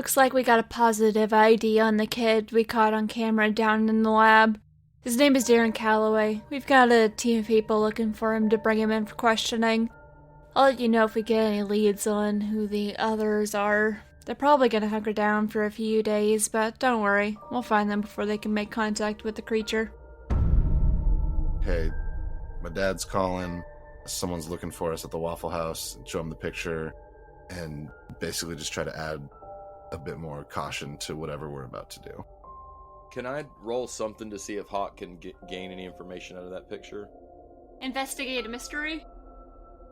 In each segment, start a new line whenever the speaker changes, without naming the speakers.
Looks like we got a positive ID on the kid we caught on camera down in the lab. His name is Darren Calloway. We've got a team of people looking for him to bring him in for questioning. I'll let you know if we get any leads on who the others are. They're probably gonna hunker down for a few days, but don't worry, we'll find them before they can make contact with the creature.
Hey, my dad's calling. Someone's looking for us at the Waffle House. Show him the picture and basically just try to add a bit more caution to whatever we're about to do.
Can I roll something to see if Hock can gain any information out of that picture?
Investigate a mystery?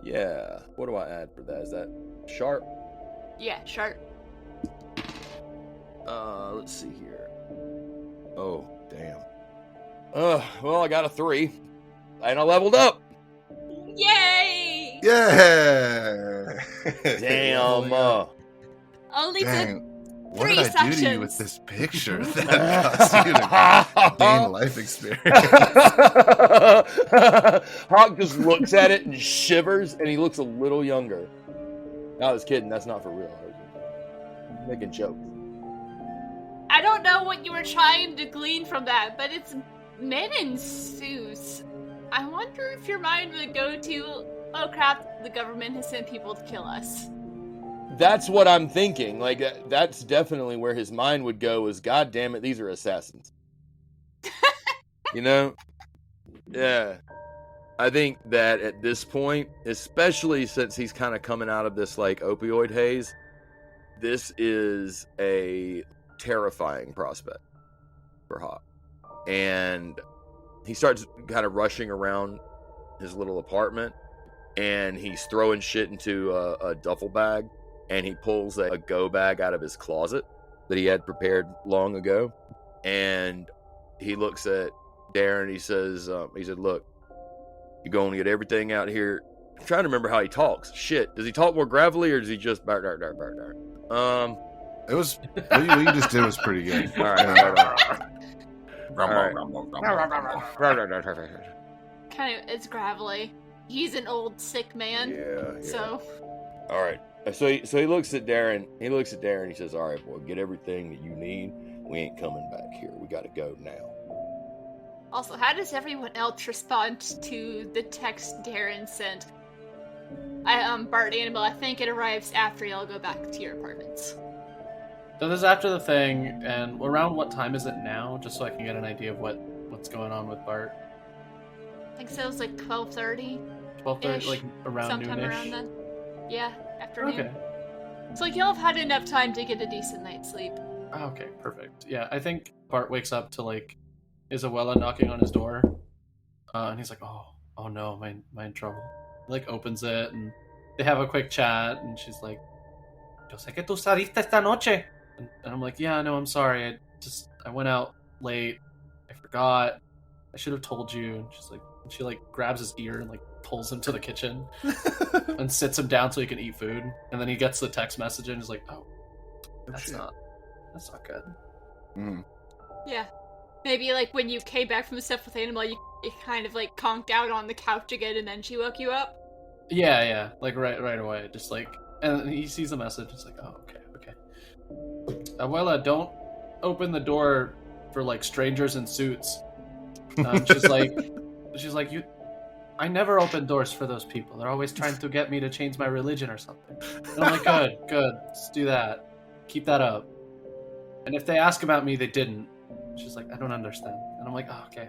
Yeah. What do I add for that? Is that sharp?
Yeah, sharp.
Let's see here. Oh, damn. Well, I got a 3. And I leveled up!
Yay!
Yeah!
Damn.
Only
Dang. What
3
did I do to you
sessions.
with this picture that caused you to gain life experience?
Hock just looks at it and shivers, and he looks a little younger. I was kidding. That's not for real. I was making jokes.
I don't know what you were trying to glean from that, but it's men in suits. I wonder if your mind would go to, oh crap, the government has sent people to kill us.
That's what I'm thinking. Like, that's definitely where his mind would go is, God damn it, these are assassins. You know? Yeah. I think that at this point, especially since he's kind of coming out of this, like, opioid haze, this is a terrifying prospect for Hock. And he starts kind of rushing around his little apartment, and he's throwing shit into a duffel bag, and he pulls a go bag out of his closet that he had prepared long ago, and he looks at Darren. He says, look, you're going to get everything out here. I'm trying to remember how he talks. Shit, does he talk more gravelly, or does he just
It was what you just did was pretty good.
All right.
Kind of, it's gravelly. He's an old sick man.
Yeah.
So.
All right. So he looks at Darren. He looks at Darren. He says, "All right, boy, get everything that you need. We ain't coming back here. We got to go now."
Also, how does everyone else respond to the text Darren sent? Bart, Annabelle, I think it arrives after y'all go back to your apartments.
So this is after the thing, and around what time is it now? Just so I can get an idea of what's going on with Bart.
I think so. It was like 12:30.
12:30, like around
sometime
noonish.
around then. Yeah, afternoon.
Okay.
So like y'all have had enough time to get a decent night's sleep.
Okay, perfect. Yeah, I think Bart wakes up to like Isabella knocking on his door, and he's like, "Oh no, am I in trouble?" He, like opens it, and they have a quick chat, and she's like, "Yo sé que tú saliste esta noche," and I'm like, "Yeah, no, I'm sorry. I went out late. I forgot. I should have told you." And she like grabs his ear and like pulls him to the kitchen and sits him down so he can eat food. And then he gets the text message and is like, "Oh, that's not good."
Mm.
Yeah. Maybe like when you came back from the stuff with Annabelle, you kind of like conked out on the couch again, and then she woke you up.
Yeah, like right away, just like, and then he sees the message. It's like, oh, okay. Abuela, don't open the door for like strangers in suits. She's like, I never open doors for those people. They're always trying to get me to change my religion or something. And I'm like, good, let's do that. Keep that up. And if they ask about me, they didn't. She's like, I don't understand. And I'm like, oh, okay.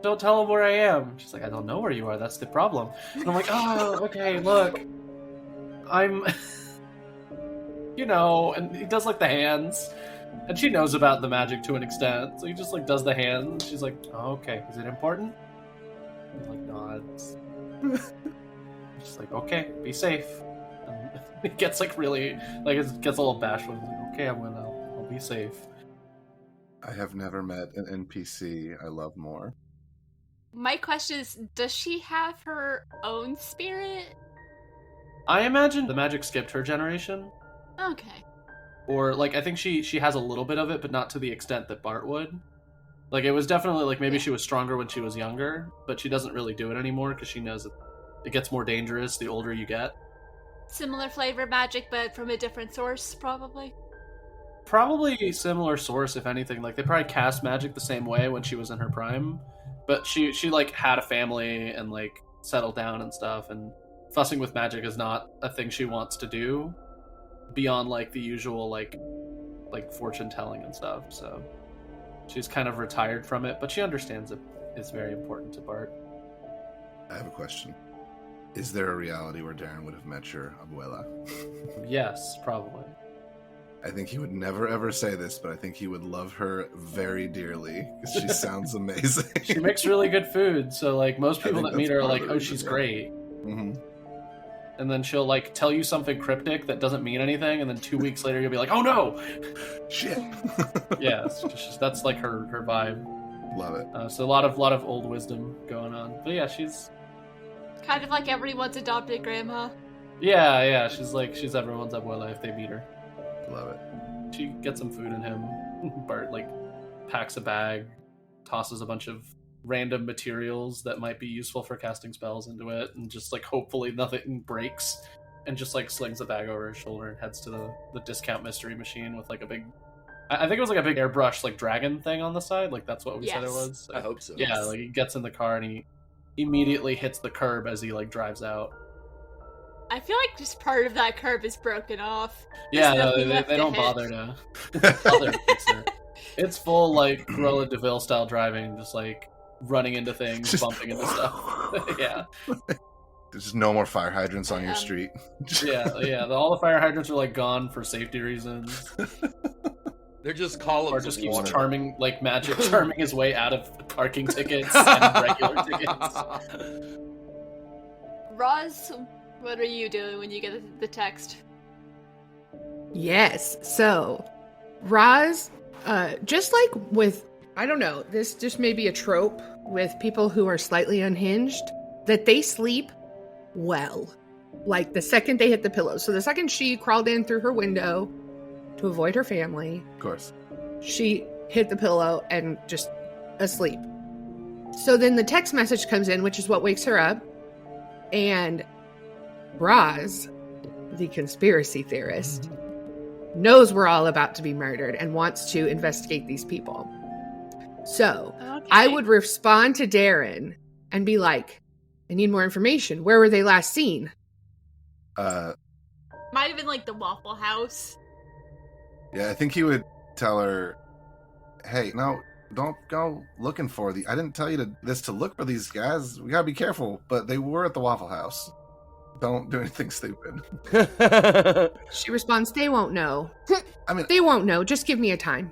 Don't tell them where I am. She's like, I don't know where you are. That's the problem. And I'm like, oh, okay, look. I'm, and he does like the hands. And she knows about the magic to an extent. So he just like does the hands. And she's like, oh, okay. Is it important? I'm like, nods. She's like, okay, be safe. And he gets like really, like, it gets a little bashful. He's like, okay, I'll be safe.
I have never met an NPC I love more.
My question is, does she have her own spirit?
I imagine the magic skipped her generation.
Okay.
Or, like, I think she has a little bit of it, but not to the extent that Bart would. Like, it was definitely, like, maybe she was stronger when she was younger, but she doesn't really do it anymore because she knows that it gets more dangerous the older you get.
Similar flavor magic, but from a different source, probably.
Probably a similar source, if anything. Like, they probably cast magic the same way when she was in her prime, but she like had a family and like settled down and stuff, and fussing with magic is not a thing she wants to do beyond like the usual like fortune telling and stuff. So she's kind of retired from it, but she understands it's very important to Bart.
I have a question. Is there a reality where Darren would have met your abuela?
Yes, probably.
I think he would never ever say this, but I think he would love her very dearly because she sounds amazing.
She makes really good food, so like most people that meet her are like,
part
"Oh,
of it,
she's
yeah.
great,"
Mm-hmm.
and then she'll like tell you something cryptic that doesn't mean anything, and then 2 weeks later you'll be like, "Oh no!"
Shit.
Yeah, that's like her vibe.
Love it.
So a lot of old wisdom going on. But yeah, she's
Kind of like everyone's adopted grandma.
yeah, she's everyone's abuela if they meet her.
Love it.
She gets some food in him. Bart like packs a bag, tosses a bunch of random materials that might be useful for casting spells into it, and just like hopefully nothing breaks, and just like slings the bag over his shoulder and heads to the discount mystery machine with like a big, I think it was like a big airbrush like dragon thing on the side. Like that's what we said it
Yes.
was.
I hope so.
Yeah, like he gets in the car and he immediately hits the curb as he like drives out.
I feel like just part of that curb is broken off.
Yeah,
There's
no,
nothing
they
left to
don't
hit.
bother to fix it. It's full like Cruella de Vil style driving, just like running into things,
Just-
bumping into stuff. Yeah,
There's just no more fire hydrants on your
Yeah.
street.
yeah. All the fire hydrants are like gone for safety reasons.
They're just columns
Or
of
just keeps
water.
charming his way out of parking tickets and regular tickets.
Roz, what are you doing when you get the text?
Yes. So, Roz, just like with, I don't know, this just may be a trope with people who are slightly unhinged, that they sleep well. Like the second they hit the pillow. So the second she crawled in through her window to avoid her family,
Of course.
she hit the pillow and just asleep. So then the text message comes in, which is what wakes her up. And Roz, the conspiracy theorist, knows we're all about to be murdered and wants to investigate these people. So
Okay.
I would respond to Darren and be like, I need more information. Where were they last seen?
Might have been like the Waffle House.
Yeah, I think he would tell her, "Hey, no, don't go looking for I didn't tell you to look for these guys. We gotta be careful. But they were at the Waffle House. Don't do anything stupid."
She responds, they won't know.
I mean,
They won't know. Just give me a time.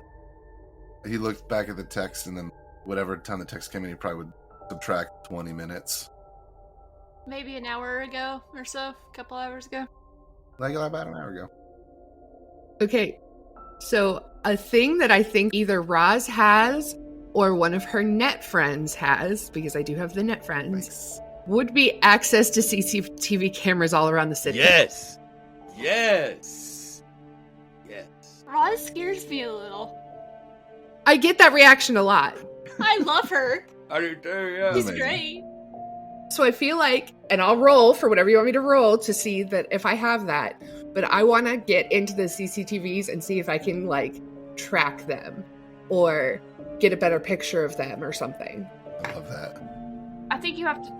he looked back at the text, and then whatever time the text came in, he probably would subtract 20 minutes.
Maybe an hour ago or so. A couple hours ago.
Like about an hour ago.
Okay, so a thing that I think either Roz has or one of her net friends has, because I do have the net friends,
Nice.
would be access to CCTV cameras all around the city.
Yes.
Roz scares me a little.
I get that reaction a lot.
I love her.
I do too, yeah.
She's
Amazing.
great.
So I feel like, and I'll roll for whatever you want me to roll to see that if I have that, but I want to get into the CCTVs and see if I can like track them or get a better picture of them or something.
I love that.
I think you have to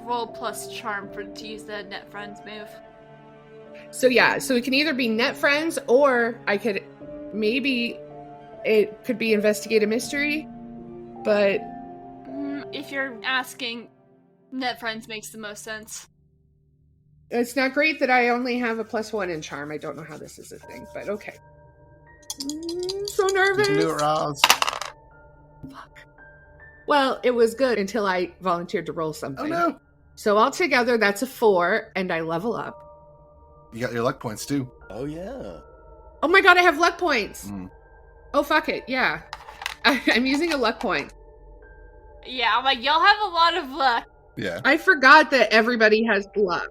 roll plus charm to use the net friends move.
So yeah, so it can either be net friends or I could maybe it could be investigate a mystery, but
If you're asking, net friends makes the most sense.
it's not great that I only have a +1 in charm. I don't know how this is a thing, but okay. So
You
nervous.
can do it, Roz.
Well, it was good until I volunteered to roll
Oh
something.
no.
So altogether, that's a 4, and I level up.
You got your luck points too.
Oh yeah.
Oh my god, I have luck points!
Mm.
Oh, fuck it, yeah. I'm using a luck point.
Yeah, I'm like, y'all have a lot of luck.
Yeah.
I forgot that everybody has luck.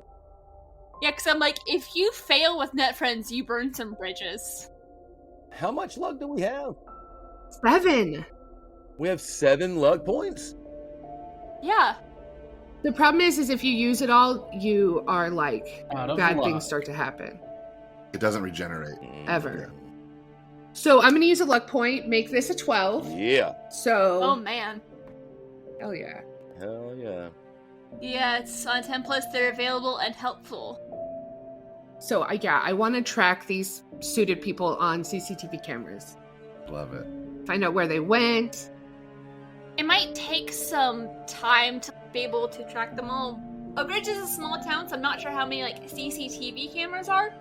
Yeah, because I'm like, if you fail with net friends, you burn some bridges.
How much luck do we have?
7.
We have 7 luck points.
Yeah.
The problem is if you use it all, you are like,
Out of
bad
luck.
things start to happen.
It doesn't regenerate.
Ever. So I'm going to use a luck point, make this a 12.
Yeah.
So,
Oh man.
hell yeah.
Hell yeah.
Yeah, it's on Tempus. They're available and helpful.
So I want to track these suited people on CCTV cameras.
Love it.
Find out where they went.
It might take some time to be able to track them all. Oak Ridge is a small town, so I'm not sure how many like CCTV cameras are.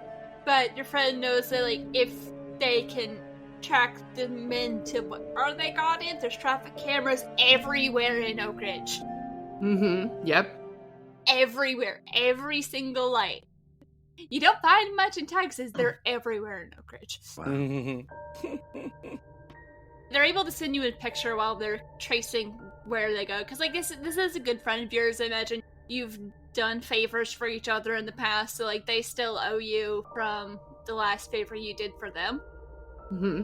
But your friend knows that like if they can track the men to where they got in, there's traffic cameras everywhere in Oak Ridge.
Mm-hmm. Yep.
Everywhere. Every single light. You don't find much in Texas. They're everywhere in Oak Ridge. They're able to send you a picture while they're tracing where they go. Because, like, this is a good friend of yours. I imagine you've done favors for each other in the past. So, like, they still owe you from the last favor you did for them.
Mm-hmm.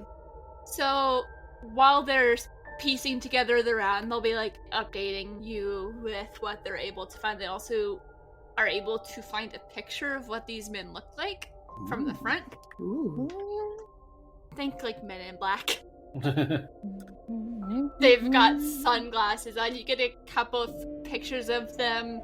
So, while they're piecing together the round, they'll be, like, updating you with what they're able to find. They also are able to find a picture of what these men look like from the front.
Ooh.
Think, like, Men in Black. They've got sunglasses on. You get a couple of pictures of them.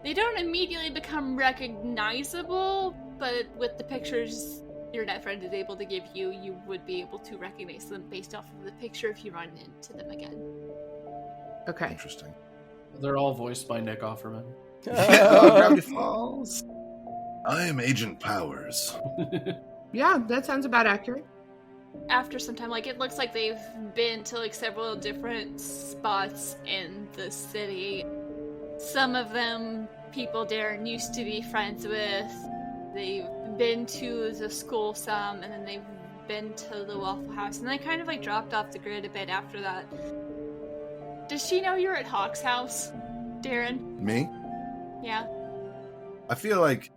They don't immediately become recognizable, but with the pictures your net friend is able to give you, you would be able to recognize them based off of the picture if you run into them again.
Okay.
Interesting.
They're all voiced by Nick Offerman.
Gravity Falls. I am Agent Powers.
Yeah, that sounds about accurate.
After some time, like, it looks like they've been to, like, several different spots in the city. Some of them, people Darren used to be friends with. They've been to the school some, and then they've been to the Waffle House, and they kind of, like, dropped off the grid a bit after that. Does she know you're at Hock's house, Darren?
Me?
Yeah.
I feel like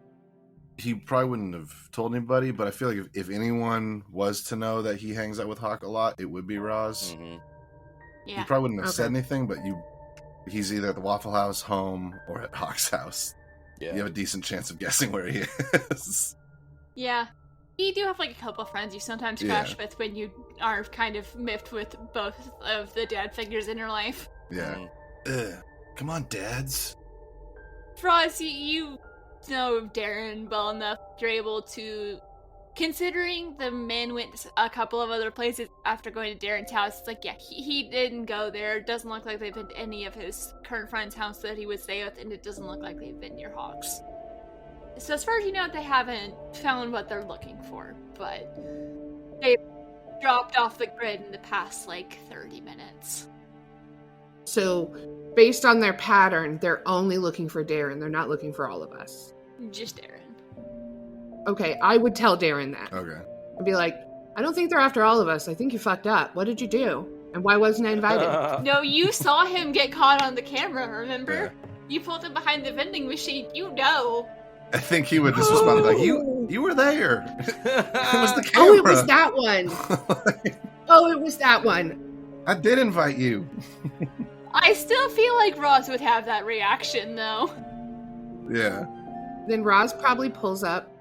he probably wouldn't have told anybody, but I feel like if anyone was to know that he hangs out with Hock a lot, it would be Roz.
Mm-hmm.
He
Yeah.
probably wouldn't have
Okay.
said anything, but he's either at the Waffle House, home, or at Hock's house.
Yeah.
You have a decent chance of guessing where he is.
Yeah. You do have, like, a couple of friends you sometimes crash with when you are kind of miffed with both of the dad figures in your life.
Yeah.
Mhm.
Come on, dads.
Roz, you know Darren well enough. You're able to, considering the men went to a couple of other places after going to Darren's house, it's like, yeah, he didn't go there. It doesn't look like they've been to any of his current friend's house that he would stay with, and it doesn't look like they've been near Hawks. So as far as you know, they haven't found what they're looking for, but they've dropped off the grid in the past, like, 30 minutes.
So, based on their pattern, they're only looking for Darren. They're not looking for all of us.
Just Darren.
Okay, I would tell Darren that.
Okay.
I'd be like, I don't think they're after all of us. I think you fucked up. What did you do? And why wasn't I invited?
No, you saw him get caught on the camera, remember?
Yeah.
You pulled him behind the vending machine. You know.
I think he would just respond like, you were there. It was the camera.
Oh, it was that one. Oh, it was that one.
I did invite you.
I still feel like Roz would have that reaction, though.
Yeah.
Then Roz probably pulls up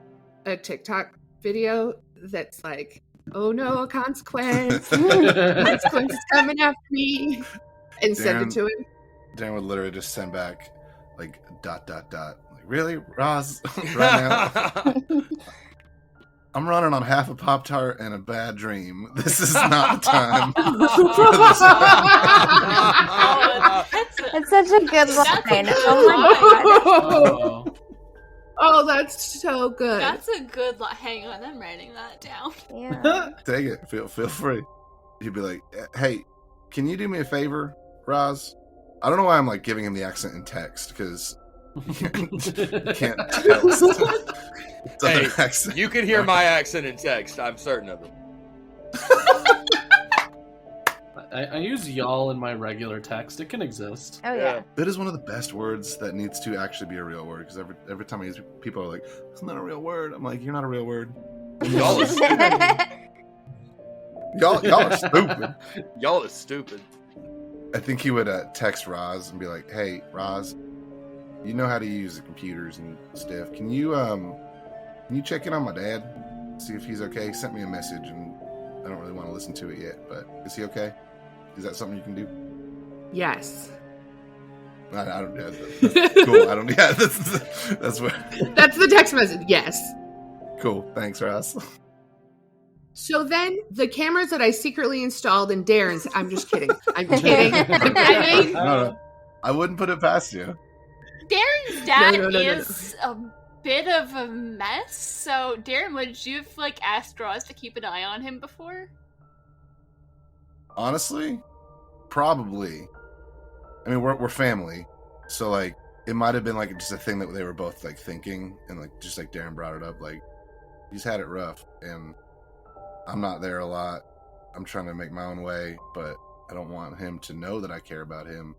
a TikTok video that's like, oh no, a consequence. Consequence is coming after me. And send it to him.
Darren would literally just send back, like, ... Like, really? Roz? Right now? I'm running on half a Pop-Tart and a bad dream. This is not the time.
It's such a good
That's
line.
a good
Oh my god.
Oh, that's so good.
That's a good hang on, I'm writing that down.
Yeah.
Take it. Feel free. He'd be like, hey, can you do me a favor, Roz? I don't know why I'm, like, giving him the accent in text, because you can't text.
Hey,
accent.
you can hear my accent in text. I'm certain of it.
I use y'all in my regular text. It can exist.
Oh yeah.
That is one of the best words that needs to actually be a real word, because every time I use it, people are like, it's not a real word. I'm like, you're not a real word.
Y'all are stupid.
Y'all are stupid.
Y'all are stupid.
I think he would text Roz and be like, hey, Roz, you know how to use the computers and stuff. Can you check in on my dad? See if he's okay? He sent me a message, and I don't really want to listen to it yet, but is he okay? Is that something you can do?
Yes.
I don't. Yeah, that's cool. I don't. Yeah, that's what.
That's the text message. Yes.
Cool. Thanks, Ross.
So then the cameras that I secretly installed in Darren's. I'm just kidding. I'm kidding.
I mean,
No, I wouldn't put it past you.
Darren's dad
No.
is a bit of a mess. So, Darren, would you have asked Roz to keep an eye on him before?
Honestly, probably. I mean, we're family, so it might have been just a thing that they were both thinking, and just Darren brought it up. He's had it rough, and I'm not there a lot. I'm trying to make my own way, but I don't want him to know that I care about him,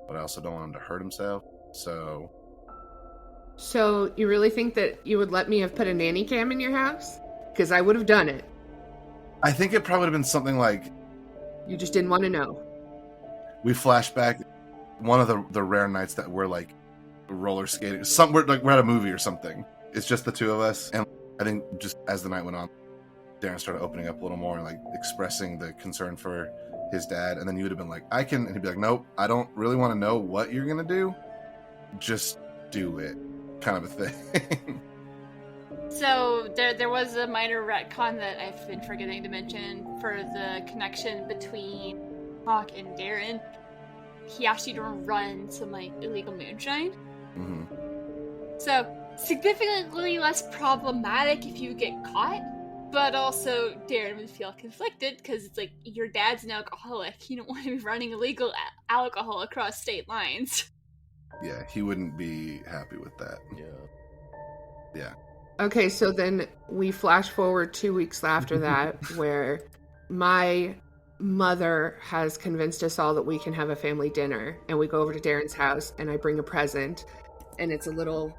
but I also don't want him to hurt himself. So
you really think that you would let me have put a nanny cam in your house? Because I would have done it.
I think it probably would have been something
You just didn't want to know.
we flash back one of the rare nights that we're roller skating. We're at a movie or something. It's just the two of us, and I think just as the night went on, Darren started opening up a little more and expressing the concern for his dad. And then you would have been I can, and he'd be like, nope, I don't really want to know what you're gonna do. Just do it, kind of a thing.
So there was a minor retcon that I've been forgetting to mention for the connection between Hock and Darren. He asked you to run some illegal moonshine.
Mm-hmm.
So significantly less problematic if you get caught, but also Darren would feel conflicted because it's your dad's an alcoholic. You don't want to be running illegal alcohol across state lines.
Yeah, he wouldn't be happy with that. Yeah.
Okay, so then we flash forward 2 weeks after that, where my mother has convinced us all that we can have a family dinner, and we go over to Darren's house, and I bring a present, and it's a little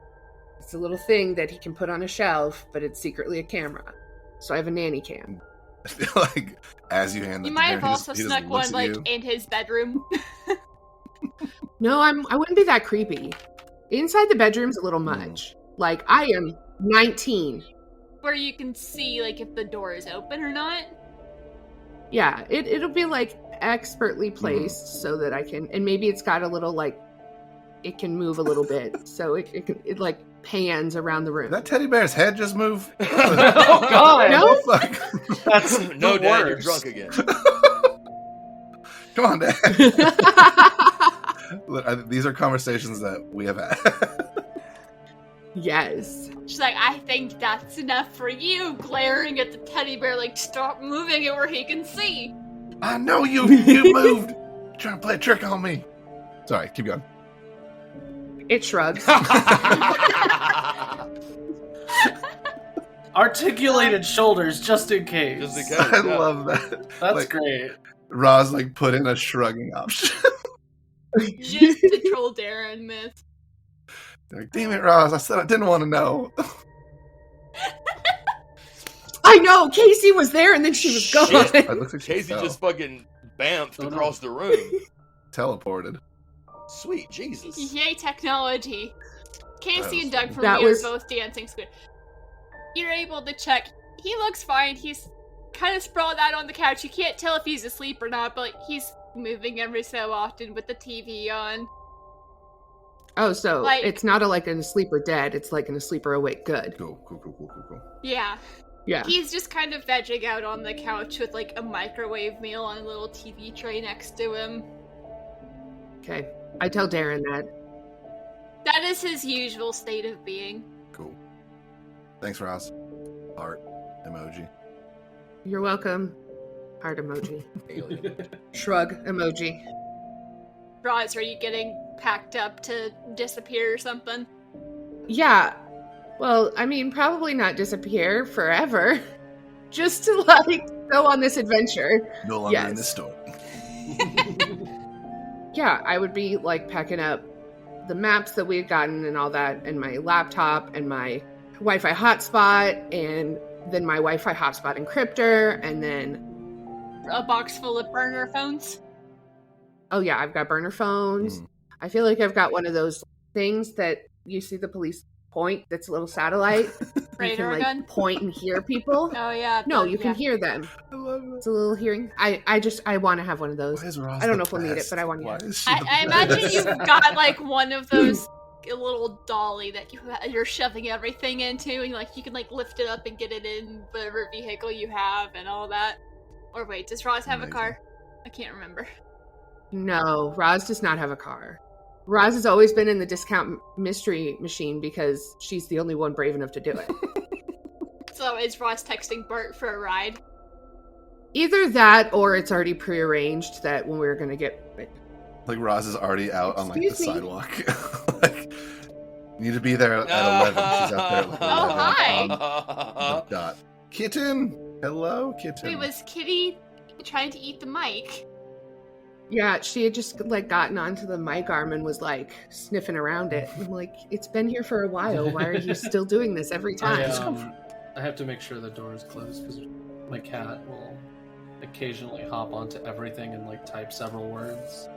thing that he can put on a shelf, but it's secretly a camera. So I have a nanny cam.
I feel as you hand that
You
to
might
Darren,
have also
he just
snuck
looks
one
at you.
in his bedroom.
No, I wouldn't be that creepy. Inside the bedroom's a little much. I am 19.
Where you can see if the door is open or not.
Yeah, it'll be expertly placed so that I can, and maybe it's got a little it can move a little bit, so it pans around the room.
Did that teddy bear's head just move?
Oh God!
No?
Fuck.
That's
No,
the
Dad, you're
worst.
drunk again.
Come on, Dad. Look, these are conversations that we have had.
Yes.
She's I think that's enough for you, glaring at the teddy bear stop moving it where he can see.
I know you moved. You're trying to play a trick on me. Sorry, keep going.
It shrugs.
Articulated shoulders, just in case.
Just in case.
I
Yeah.
love that.
That's great.
Roz put in a shrugging option.
Just to troll Darren, miss.
Damn it, Roz! I said I didn't want to know.
I know, Casey was there and then she was
Shit.
gone.
It looks like she
Casey
fell.
just fucking bamfed
Oh, no.
across the room.
Teleported.
Sweet Jesus.
Yay, technology. Casey and Doug from
That
me
was-
are both dancing squid. You're able to check. He looks fine. He's kind of sprawled out on the couch. You can't tell if he's asleep or not, but he's moving every so often with the TV on.
Oh, so it's not an asleep or dead. It's an asleep or awake. Good.
Cool.
Yeah.
Yeah.
He's just kind of vegging out on the couch with a microwave meal on a little TV tray next to him.
Okay. I tell Darren that.
That is his usual state of being.
Cool. Thanks, Roz. Heart emoji.
You're welcome. Heart emoji.
Alien.
Shrug emoji.
Roz, are you getting packed up to disappear or something?
Yeah. Well, I mean, probably not disappear forever. Just to go on this adventure.
No longer in
Yes.
this story.
Yeah, I would be packing up the maps that we had gotten and all that, and my laptop and my Wi-Fi hotspot, and then my Wi-Fi hotspot encryptor, and then
A box full of burner phones?
oh yeah, I've got burner phones.
Mm.
I feel like I've got one of those things that you see the police point. That's a little satellite. You
Radar
can
gun?
point and hear people.
Oh yeah.
No, you can hear them.
I love it.
It's a little hearing. I want to have one of those.
Why is Roz
I don't
the
know if we'll need it,
best?
but I want
Why
it.
is she the
I imagine
best?
you've got like one of those a little dolly that you're shoving everything into, and you can lift it up and get it in whatever vehicle you have and all that. Or wait, does Roz have
Amazing.
a car? I can't remember.
No, Roz does not have a car. Roz has always been in the discount mystery machine because she's the only one brave enough to do it.
So is Roz texting Bart for a ride?
Either that or it's already prearranged that when we're going to get...
Like Roz is already out on
Excuse
the
me.
sidewalk. Like, need to be there at 11. She's out there at 11.
Oh, hi.
on the dot. Kitten! Hello, kitten.
Wait, was Kitty trying to eat the mic?
Yeah, she had just gotten onto the mic arm and was sniffing around it. I'm like, it's been here for a while. Why are you still doing this every time?
I have to make sure the door is closed because my cat will occasionally hop onto everything and type several words.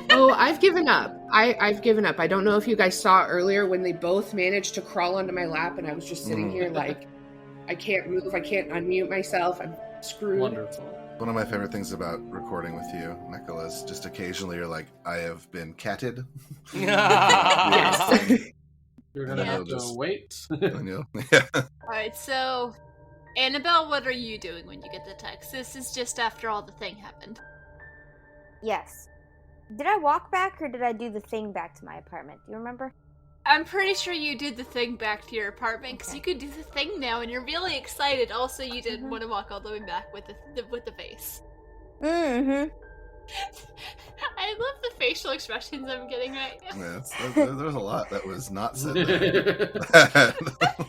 Oh, I've given up. I've given up. I don't know if you guys saw earlier when they both managed to crawl onto my lap and I was just sitting here I can't move. I can't unmute myself. I'm screwed.
Wonderful.
One of my favorite things about recording with you, Nicholas, just occasionally you're like, I have been catted.
Yes.
You're gonna
Yeah.
have to wait.
Yeah.
Alright, so Annabelle, what are you doing when you get the text? This is just after all the thing happened.
Yes. Did I walk back or did I do the thing back to my apartment? Do you remember?
I'm pretty sure you did the thing back to your apartment because
Okay.
you could do the thing now, and you're really excited. Also, you didn't want to walk all the way back with the face.
Mm-hmm.
I love the facial expressions I'm getting right now.
Yeah, there was a lot that was not said there.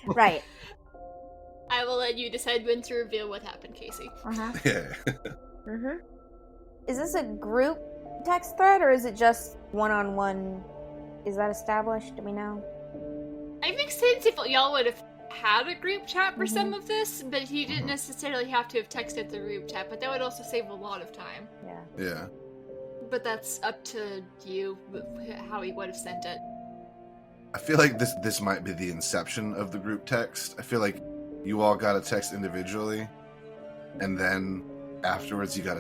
Right.
I will let you decide when to reveal what happened, Casey.
Uh-huh.
Yeah.
Mm-hmm. Is this a group text thread or is it just one-on-one? Is that established? Do we know?
It makes sense if y'all would have had a group chat for some of this, but you didn't necessarily have to have texted the group chat, but that would also save a lot of time.
Yeah.
Yeah.
But that's up to you, how he would have sent it.
I feel like this might be the inception of the group text. I feel like you all got a text individually, and then afterwards you got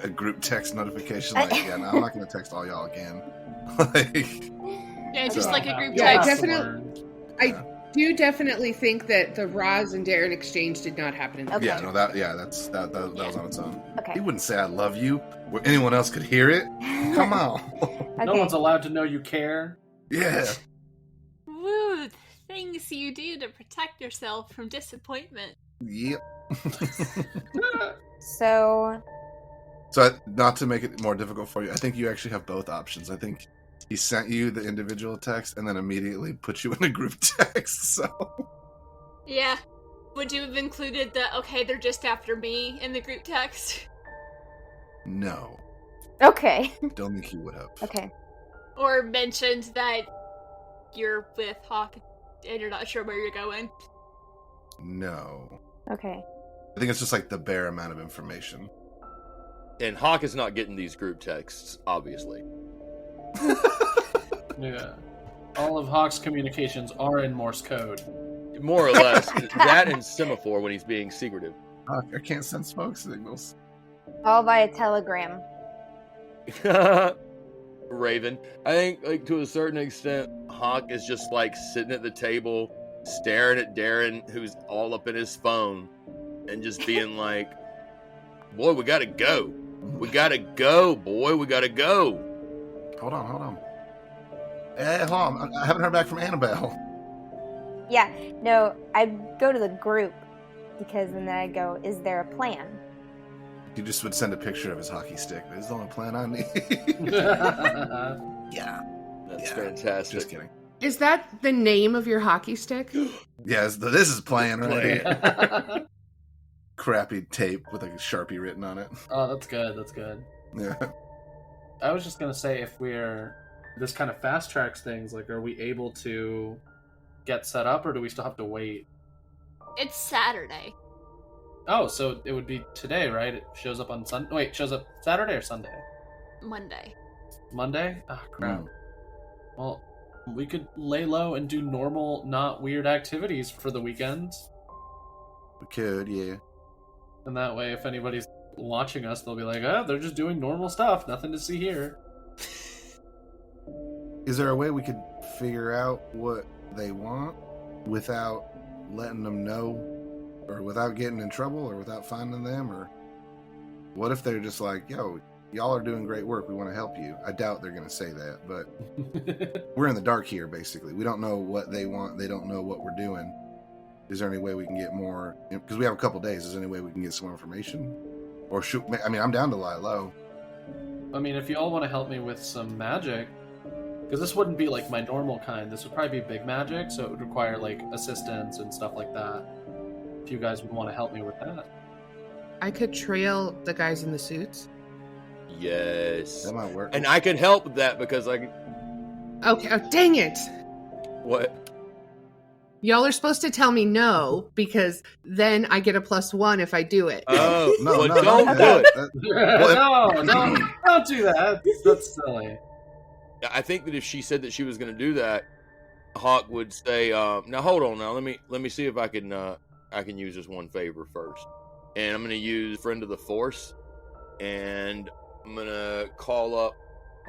a group text notification. I'm not going to text all y'all again.
Yeah, just like a group
Yeah,
text.
definitely. I do definitely think that the Roz and Darren exchange did not happen in the
Okay.
Yeah, no, that was on its own.
Okay.
He wouldn't say "I love you" where anyone else could hear it. Come on.
Okay.
No one's allowed to know you care.
Yeah.
Woo, things you do to protect yourself from disappointment.
Yep.
So,
Not to make it more difficult for you, I think you actually have both options. I think he sent you the individual text and then immediately put you in a group text. So
Yeah. Would you have included the, okay, they're just after me in the group text?
no,
okay.
don't think he would have.
Okay.
Or mentioned that you're with Hock and you're not sure where you're going?
No,
Okay.
I think it's just the bare amount of information.
And Hock is not getting these group texts, obviously.
Yeah. All of Hock's communications are in Morse code.
More or less. That and semaphore when he's being secretive.
I can't send smoke signals.
All via telegram.
Raven. I think, to a certain extent, Hock is just, sitting at the table, staring at Darren, who's all up in his phone, and just being like, boy, we gotta go. We gotta go, boy. We gotta go.
Hold on. Hey, hold on. I haven't heard back from Annabelle.
Yeah. No, I go to the group because then I go, is there a plan?
He just would send a picture of his hockey stick. This is the only plan I need. Yeah.
That's
Yeah.
fantastic.
Just kidding.
Is that the name of your hockey stick?
Yeah, this is playing right here.
Oh,
Crappy tape with a Sharpie written on it.
that's good. That's good.
Yeah.
I was just gonna say, if we're this kind of fast tracks things, are we able to get set up, or do we still have to wait?
It's Saturday.
Oh, so it would be today, right? It shows up on Sunday. Wait, shows up Saturday or Sunday?
Monday.
Monday? Ah, crap.
Mm.
Well, We could lay low and do normal, not weird activities for the weekend.
We could, yeah.
And that way, if anybody's watching us, they'll be like, oh, they're just doing normal stuff. Nothing to see here.
Is there a way we could figure out what they want without letting them know, or without getting in trouble, or without finding them? Or what if they're just like, yo, y'all are doing great work, we want to help you? I doubt they're going to say that, but we're in the dark here, basically. We don't know what they want. They don't know what we're doing. Is there any way we can get more? Because we have a couple days. Is there any way we can get some more information? Or shoot? I mean, I'm down to lie low.
I mean, if you all want to help me with some magic, because this wouldn't be like my normal kind. This would probably be big magic, so it would require like assistance and stuff like that. If you guys would want to help me with that.
I could trail the guys in the suits.
Yes.
That might work.
And I could help with that because I...
Okay, oh, dang it.
What?
Y'all are supposed to tell me no, because then I get a +1 if I do it.
Oh,
No,
well,
no,
don't
no,
do it.
Don't do that. That's silly.
I think that if she said that she was going to do that, Hock would say, "Now hold on. Now let me see if I can use this one favor first, and I'm going to use Friend of the Force, and I'm going to call up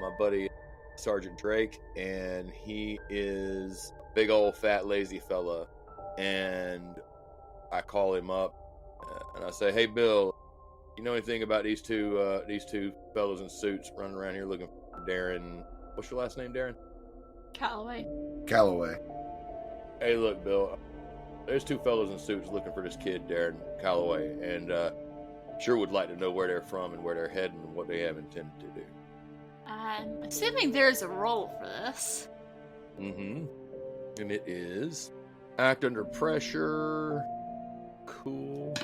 my buddy Sergeant Drake, and he is a big old fat lazy fella, and I call him up, and I say, hey Bill, you know anything about these two fellas in suits running around here looking for Darren? What's your last name, Darren?
Callaway.
Callaway.
Hey, look, Bill. There's two fellas in suits looking for this kid, Darren Callaway, and sure would like to know where they're from and where they're heading and what they have intended to do.
I'm assuming there's a role for this.
Mm-hmm. And it is act under pressure. Cool.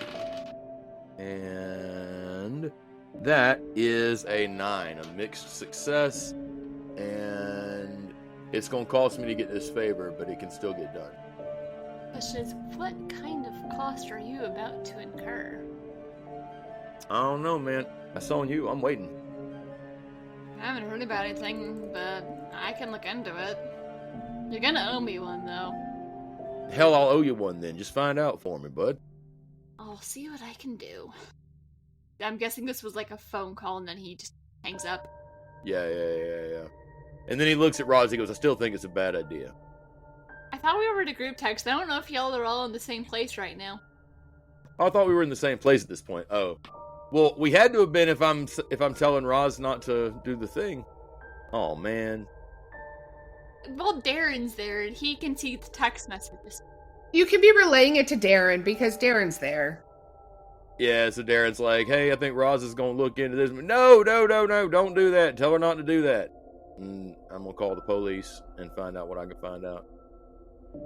And that is a 9, a mixed success. And it's going to cost me to get this favor, but it can still get done.
Question is, what kind of cost are you about to incur?
I don't know, man. That's on you. I'm waiting.
I haven't heard about anything, but I can look into it. You're gonna owe me one, though.
Hell, I'll owe you one then. Just find out for me, bud.
I'll see what I can do. I'm guessing this was like a phone call and then he just hangs up.
Yeah. And then he looks at Roz. He goes, I still think it's a bad idea.
I thought we were in a group text. I don't know if y'all are all in the same place right now.
I thought we were in the same place at this point. Oh. Well, we had to have been if I'm telling Roz not to do the thing. Oh, man.
Well, Darren's there and he can see the text messages.
You can be relaying it to Darren because Darren's there.
Yeah, so Darren's like, hey, I think Roz is going to look into this. No, don't do that. Tell her not to do that. And I'm going to call the police and find out what I can find out.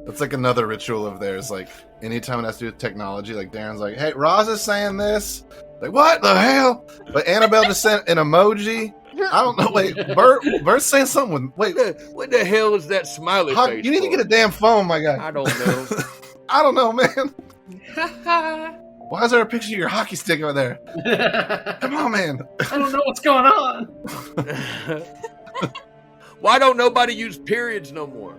That's like another ritual of theirs. Like, anytime it has to do with technology, like Darren's like, hey, Roz is saying this. Like, what the hell? But Annabelle just sent an emoji. I don't know. Wait, Bert's saying something. Wait,
what the hell is that smiley
Hock,
face?
you need to get a damn phone, my guy.
I don't know.
I don't know, man. Why is there a picture of your hockey stick over there? Come on, man.
I don't know what's going on.
Why don't nobody use periods no more?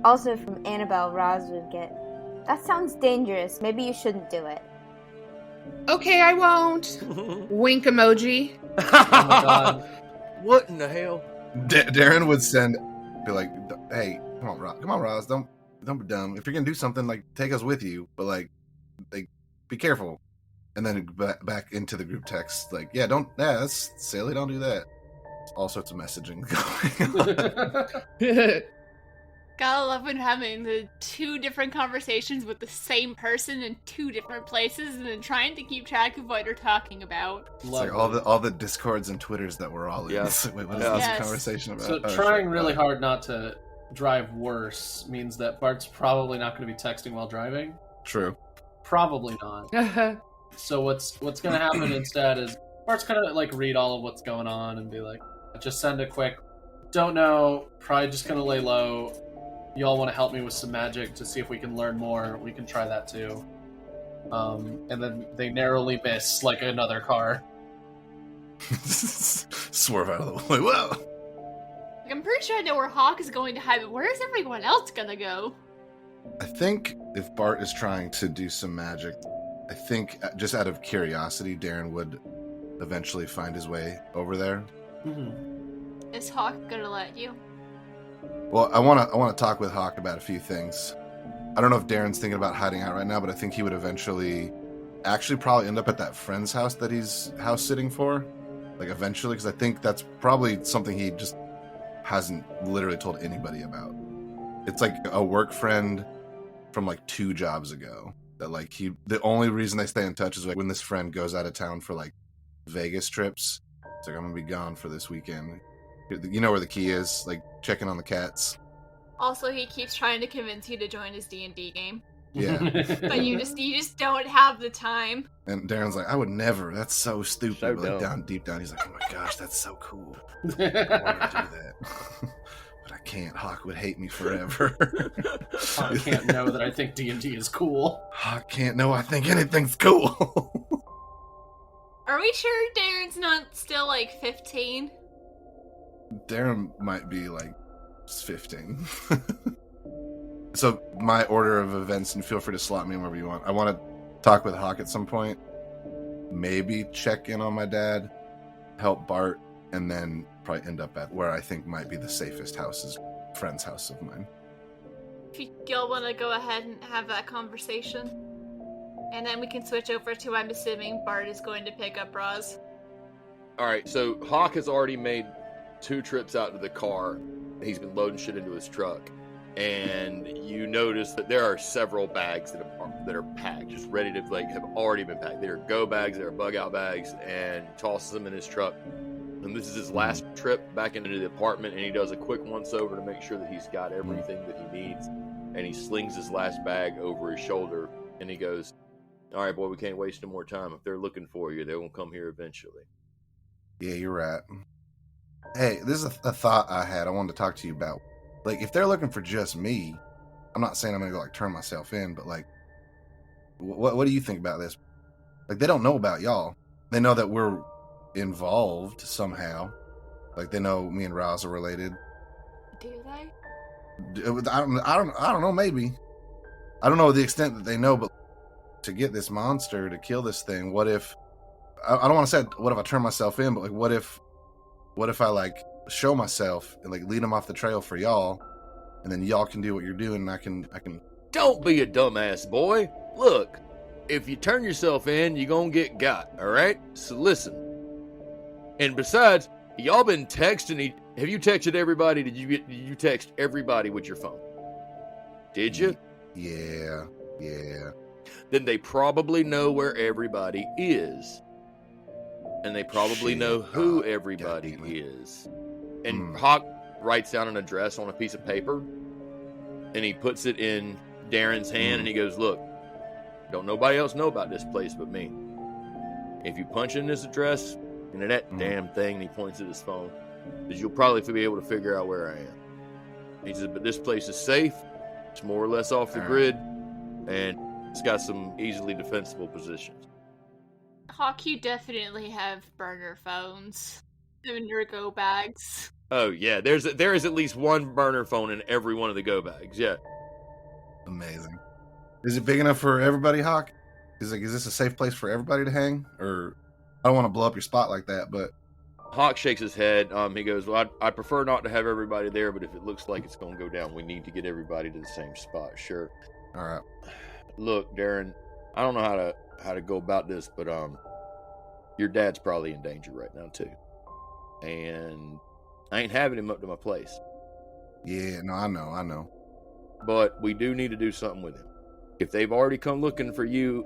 Also from Annabelle, Roz would get, that sounds dangerous. Maybe you shouldn't do it.
Okay, I won't. Wink emoji.
Oh my god.
What in the hell?
Darren would be like, hey, come on, Roz, don't be dumb. If you're gonna do something, like, take us with you, but like be careful. And then back into the group text, like, that's silly, don't do that. All sorts of messaging going on.
Gotta love when having the 2 different conversations with the same person in 2 different places and then trying to keep track of what you're talking about.
It's like all the Discords and Twitters that we're all in.
Yeah.
Wait, what is
Yeah.
this
Yes.
conversation about?
So trying really hard not to drive worse means that Bart's probably not going to be texting while driving.
True.
Probably not. So what's going to happen instead is Bart's going to like read all of what's going on and be like, just send a quick, don't know, probably just going to lay low. Y'all want to help me with some magic to see if we can learn more? We can try that too. And then they narrowly miss like another car.
Swerve out of the way. Whoa!
Like, I'm pretty sure I know where Hock is going to hide, but where is everyone else gonna go?
I think if Bart is trying to do some magic, I think just out of curiosity, Darren would eventually find his way over there.
Mm-hmm.
Is Hock gonna let you?
Well, I want to talk with Hock about a few things. I don't know if Darren's thinking about hiding out right now, but I think he would eventually actually probably end up at that friend's house that he's house sitting for. Like eventually, because I think that's probably something he just hasn't literally told anybody about. It's like a work friend from like 2 jobs ago that like the only reason they stay in touch is like when this friend goes out of town for like Vegas trips. It's like, I'm gonna be gone for this weekend. You know where the key is, like checking on the cats.
Also, he keeps trying to convince you to join his D&D game,
Yeah.
but you just don't have the time.
And Darren's like, I would never. That's so stupid.
So
But like
dumb.
deep down, he's like, oh my gosh, that's so cool. I want to do that. But I can't. Hawk would hate me forever.
I can't know that I think D&D is cool.
Hawk can't know I think anything's cool.
Are we sure Darren's not still like 15?
Darren might be like 15. So my order of events, and feel free to slot me wherever you want. I want to talk with Hawk at some point. Maybe check in on my dad, help Bart, and then probably end up at where I think might be the safest house, is friend's house of mine.
If y'all want to go ahead and have that conversation. And then we can switch over to, I'm assuming Bart is going to pick up Roz.
All right, so Hock has already made 2 trips out to the car. He's been loading shit into his truck. And you notice that there are several bags that are packed, just ready to, like, have already been packed. There are go bags, there are bug out bags, and he tosses them in his truck. And this is his last trip back into the apartment, and he does a quick once-over to make sure that he's got everything that he needs. And he slings his last bag over his shoulder, and he goes, all right, boy, we can't waste no more time. If they're looking for you, they're going to come here eventually.
Yeah, you're right. Hey, this is a thought I had I wanted to talk to you about. Like, if they're looking for just me, I'm not saying I'm going to go, like, turn myself in, but, like, what do you think about this? Like, they don't know about y'all. They know that we're involved somehow. Like, they know me and Roz are related.
Do they?
I don't know, maybe. I don't know the extent that they know, but to get this monster, to kill this thing, what if... I don't want to say, what if I turn myself in, but, like, what if I, like, show myself and, like, lead them off the trail for y'all, and then y'all can do what you're doing, and I can...
Don't be a dumbass, boy. Look, if you turn yourself in, you're going to get got, all right? So listen. And besides, y'all been texting... Have you texted everybody? Did you text everybody with your phone? Did you?
Yeah.
Then they probably know where everybody is. And they probably
Shit.
know who
Oh,
everybody
goddamn it.
is. And Hock writes down an address on a piece of paper, and he puts it in Darren's hand, and he goes, look, don't nobody else know about this place but me. If you punch in this address into that damn thing, and he points at his phone, that you'll probably be able to figure out where I am. He says, but this place is safe. It's more or less off the grid, and it's got some easily defensible positions.
Hock, you definitely have burner phones in your go bags.
Oh yeah, there is at least one burner phone in every one of the go bags. Yeah.
Amazing. Is it big enough for everybody, Hawk? Is this a safe place for everybody to hang? Or I don't want to blow up your spot like that, but
Hock shakes his head. He goes, well, I prefer not to have everybody there, but if it looks like it's going to go down, we need to get everybody to the same spot. Sure.
all right.
Look, Darren, I don't know how to go about this, but your dad's probably in danger right now too, and I ain't having him up to my place.
Yeah, no, I know.
But we do need to do something with him. If they've already come looking for you,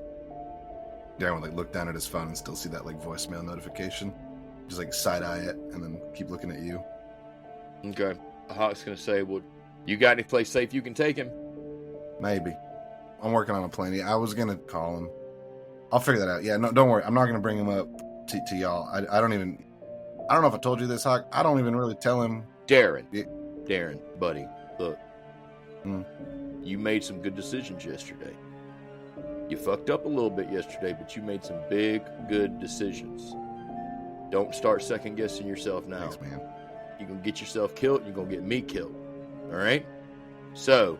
Darren would like look down at his phone and still see that like voicemail notification. Just like side eye it and then keep looking at you.
okay, Hock's gonna say, well, you got any place safe you can take him?
Maybe. I'm working on a plan. Yeah, I was gonna call him. I'll figure that out. Yeah, no, don't worry. I'm not gonna bring him up to y'all. I don't know if I told you this, Hawk. I don't even really tell him.
Darren,
Yeah.
Darren, buddy, look,
Hmm.
you made some good decisions yesterday. You fucked up a little bit yesterday, but you made some big, good decisions. Don't start second guessing yourself now.
Thanks, man.
You're going to get yourself killed. You're going to get me killed. All right? So,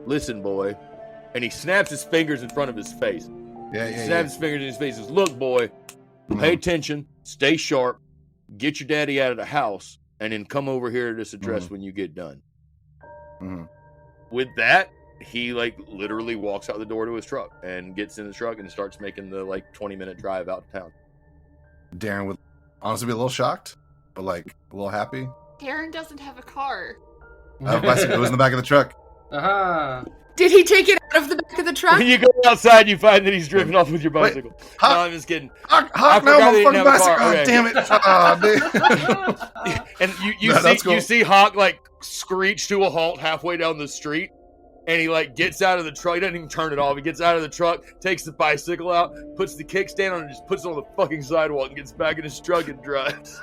listen, boy. And he snaps his fingers in front of his face. Snaps his fingers in his face and says, look, boy, pay attention, stay sharp, get your daddy out of the house, and then come over here to this address when you get done. With that, he literally walks out the door to his truck and gets in the truck and starts making the 20-minute drive out of town.
Darren would honestly be a little shocked, but a little happy.
Darren doesn't have a car.
Bicycle. It was in the back of the truck.
Did he take it out of the back of the truck?
When you go outside, you find that he's drifting off with your bicycle. No, I'm just kidding.
Hock, no, motherfucking bicycle. Okay. Damn it.
And you see Hock screech to a halt halfway down the street, and he gets out of the truck. He doesn't even turn it off. He gets out of the truck, takes the bicycle out, puts the kickstand on, and just puts it on the fucking sidewalk and gets back in his truck and drives.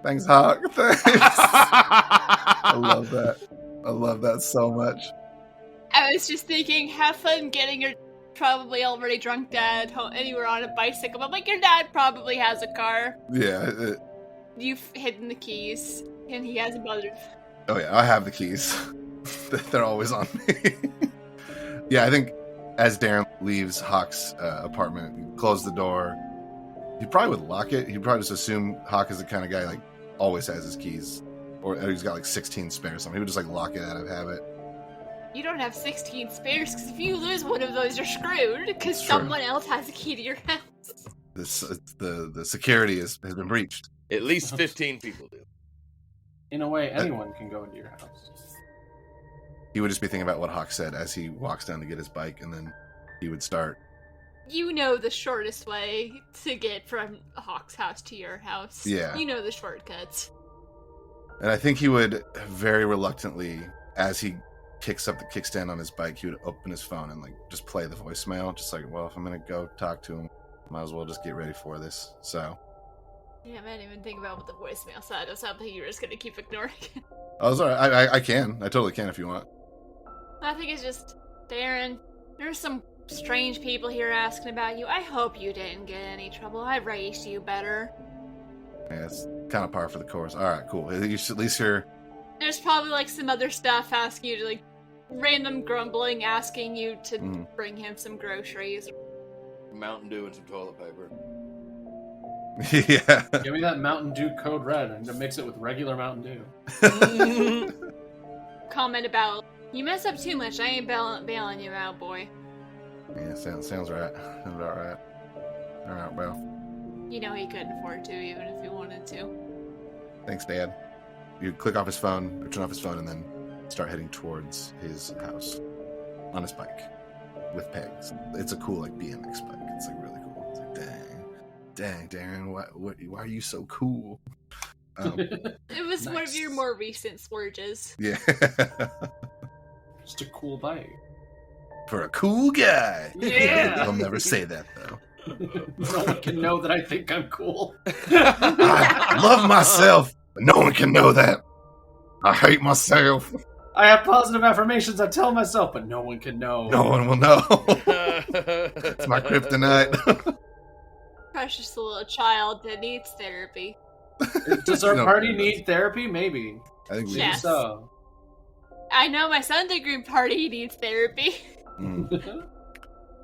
Thanks, Hock. Thanks. I love that so much.
I was just thinking, have fun getting your probably already drunk dad anywhere on a bicycle. But your dad probably has a car.
Yeah.
You've hidden the keys, and he hasn't bothered.
Oh yeah, I have the keys. They're always on me. Yeah, I think as Darren leaves Hock's apartment, close the door. He probably would lock it. He'd probably just assume Hock is the kind of guy always has his keys, or he's got 16 spares or something. He would just lock it out of habit.
You don't have 16 spares, because if you lose one of those, you're screwed, because someone else has a key to your house.
The security has been breached.
At least 15 people do.
In a way, anyone can go into your house.
He would just be thinking about what Hock said as he walks down to get his bike, and then he would start.
You know the shortest way to get from Hock's house to your house.
Yeah.
You know the shortcuts.
And I think he would very reluctantly, as he kicks up the kickstand on his bike, he would open his phone and just play the voicemail. Just well, if I'm going to go talk to him, might as well just get ready for this. So.
Yeah, I didn't even think about what the voicemail said. It was something you were just going to keep ignoring.
Oh, sorry. I can. I totally can if you want.
I think it's just, Darren, there's some strange people here asking about you. I hope you didn't get in any trouble. I raised you better.
Yeah, it's kind of par for the course. All right, cool. At least you're...
There's probably some other stuff asking you to random grumbling, asking you to bring him some groceries.
Mountain Dew and some toilet paper.
Yeah.
Give me that Mountain Dew Code Red and mix it with regular Mountain Dew.
Comment about, you mess up too much, I ain't bailing you out, boy.
Yeah, sounds right. Sounds about right. All right, bro.
You know he couldn't afford to, even if he wanted to.
Thanks, Dad. You click off his phone, or turn off his phone, and then start heading towards his house on his bike with pegs. It's a cool BMX bike. It's really cool. It's dang, Darren, why are you so cool?
It was one of your more recent splurges.
Yeah.
Just a cool bike.
For a cool guy.
Yeah.
I'll never say that, though.
No one can know that I think I'm cool.
I love myself, but no one can know that. I hate myself.
I have positive affirmations I tell myself, but no one can know.
No one will know. It's my kryptonite.
Precious little child that needs therapy.
Does our party need therapy? Maybe.
I think we
Yes.
do.
So.
I know my Sunday group party needs therapy.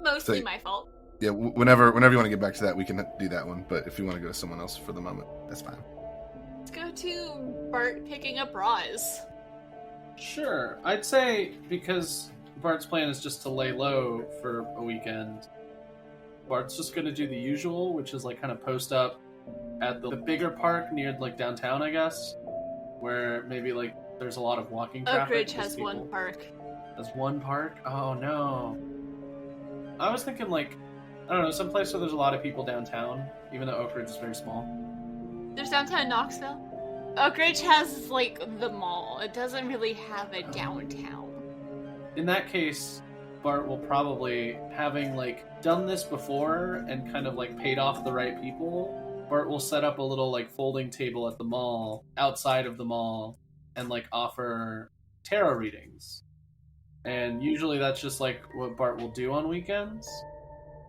Mostly my fault.
Yeah, whenever you want to get back to that, we can do that one. But if you want to go to someone else for the moment, that's fine.
Let's go to Bart picking up Roz.
Sure. I'd say because Bart's plan is just to lay low for a weekend, Bart's just going to do the usual, which is kind of post up at the bigger park near downtown, I guess, where maybe there's a lot of walking traffic.
Oak Ridge has one park.
Has one park? Oh no. I was thinking I don't know, someplace where there's a lot of people downtown, even though Oak Ridge is very small.
There's downtown Knoxville. Oak Ridge has the mall. It doesn't really have a downtown.
In that case, Bart will probably, having done this before and kind of paid off the right people, Bart will set up a little folding table at the mall, outside of the mall, and offer tarot readings. And usually that's just what Bart will do on weekends.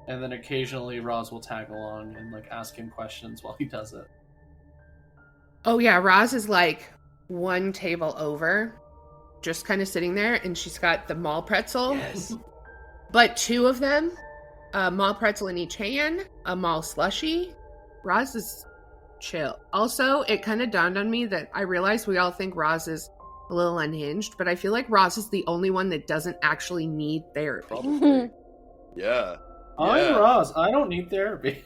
And then occasionally Roz will tag along and like ask him questions while he does it.
Oh yeah, Roz is like one table over, just kind of sitting there, and she's got the mall pretzel.
Yes.
But two of them, a mall pretzel in each hand, a mall slushie. Roz is chill. Also, it kind of dawned on me that I realized we all think Roz is a little unhinged, but I feel like Roz is the only one that doesn't actually need therapy.
Probably. Yeah.
I'm Roz. I don't need therapy.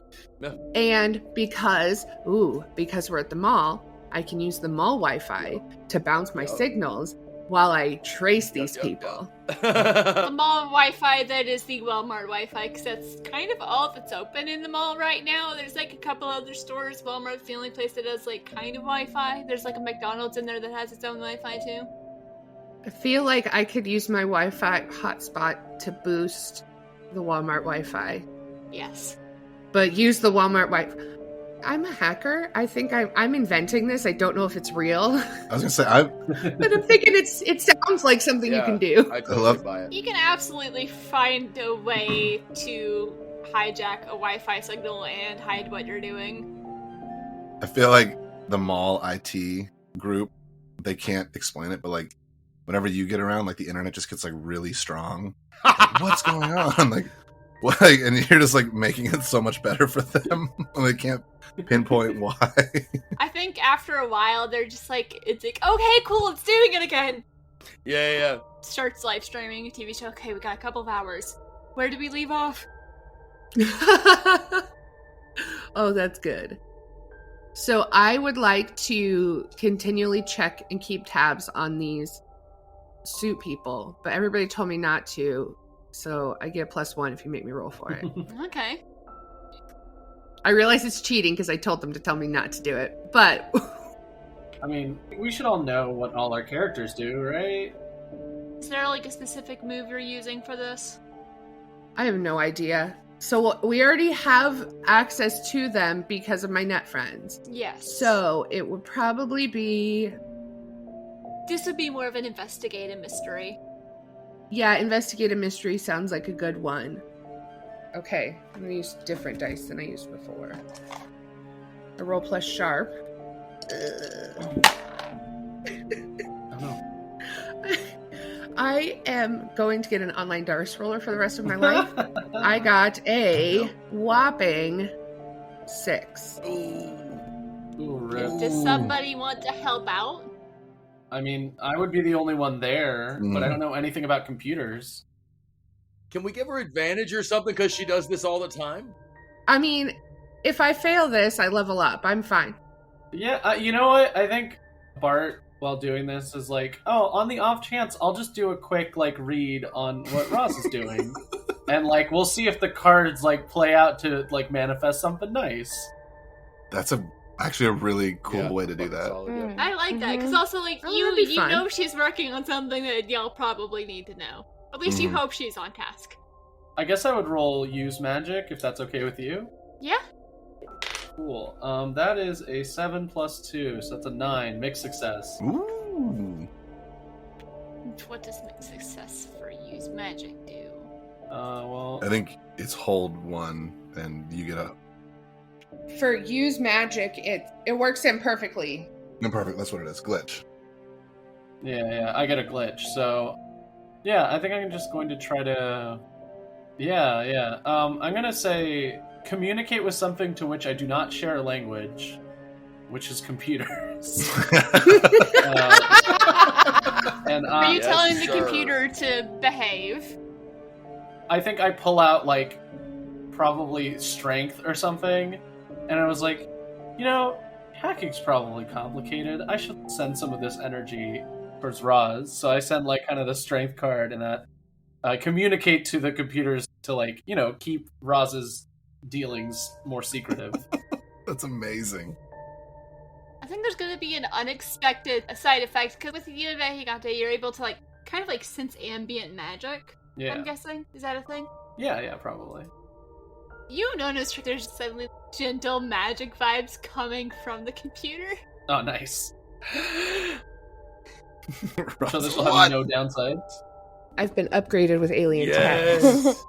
And because we're at the mall, I can use the mall Wi-Fi to bounce my signals while I trace these people.
The mall Wi-Fi that is the Walmart Wi-Fi, because that's kind of all that's open in the mall right now. There's like a couple other stores. Walmart's the only place that does like kind of Wi-Fi. There's like a McDonald's in there that has its own Wi-Fi too.
I feel like I could use my Wi-Fi hotspot to boost the Walmart Wi-Fi.
Yes.
But use the Walmart Wi-Fi. I'm a hacker. I think I'm inventing this. I don't know if it's real.
I was gonna say
but I'm thinking it sounds like something you can do.
I totally buy it.
You can absolutely find a way to hijack a Wi-Fi signal and hide what you're doing.
I feel like the mall IT group, they can't explain it, but like whenever you get around, like the internet just gets like really strong. Like, what's going on? Like what? And you're just like making it so much better for them. They can't pinpoint why.
I think after a while, they're just like, it's like, okay, cool, it's doing it again.
Yeah.
Starts live streaming a TV show. Okay, we got a couple of hours. Where did we leave off?
Oh, that's good. So I would like to continually check and keep tabs on these suit people, but everybody told me not to, so I get +1 if you make me roll for it.
Okay.
I realize it's cheating because I told them to tell me not to do it, but
I mean, we should all know what all our characters do, right?
Is there like a specific move you're using for this?
I have no idea. So we already have access to them because of my net friends.
Yes.
So it would probably be...
This would be more of an investigative mystery.
Yeah, investigate a mystery sounds like a good one. Okay, I'm gonna use different dice than I used before. A roll plus sharp. I am going to get an online dice roller for the rest of my life. I got a whopping 6.
Ooh, rip.
Does somebody want to help out?
I mean, I would be the only one there, but I don't know anything about computers.
Can we give her advantage or something because she does this all the time?
I mean, if I fail this, I level up. I'm fine.
Yeah, you know what? I think Bart, while doing this, is like, oh, on the off chance, I'll just do a quick, like, read on what Roz is doing. And, like, we'll see if the cards, like, play out to, like, manifest something nice.
That's actually a really cool way to do that.
Solid,
I like that, because also, like,
Oh,
you
that'd be fun.
know she's working on something that y'all probably need to know. At least you hope she's on task.
I guess I would roll use magic, if that's okay with you.
Yeah?
Cool. That is a 7 plus 2, so that's a 9. Mixed success.
Ooh.
What does success for use magic do?
Well...
I think it's hold 1 and you get up.
For use magic, it works in perfectly.
No, perfect. That's what it is. Glitch.
Yeah, I get a glitch, so... Yeah, I think I'm just going to try to... Yeah. I'm gonna say, communicate with something to which I do not share a language, which is computers. And
Are you
yes,
telling the
sure.
computer to behave?
I think I pull out, like, probably strength or something, and I was like, you know, hacking's probably complicated. I should send some of this energy towards Roz. So I send, like, kind of the strength card and that communicate to the computers to, like, you know, keep Roz's dealings more secretive.
That's amazing.
I think there's going to be an unexpected side effect, because with the Yuve Higate, you're able to, like, kind of, like, sense ambient magic,
Yeah.
I'm guessing. Is that a thing?
Yeah, probably.
You notice there's suddenly gentle magic vibes coming from the computer.
Oh, nice.
Roz,
So this will have no downsides?
I've been upgraded with alien tech.
Yes.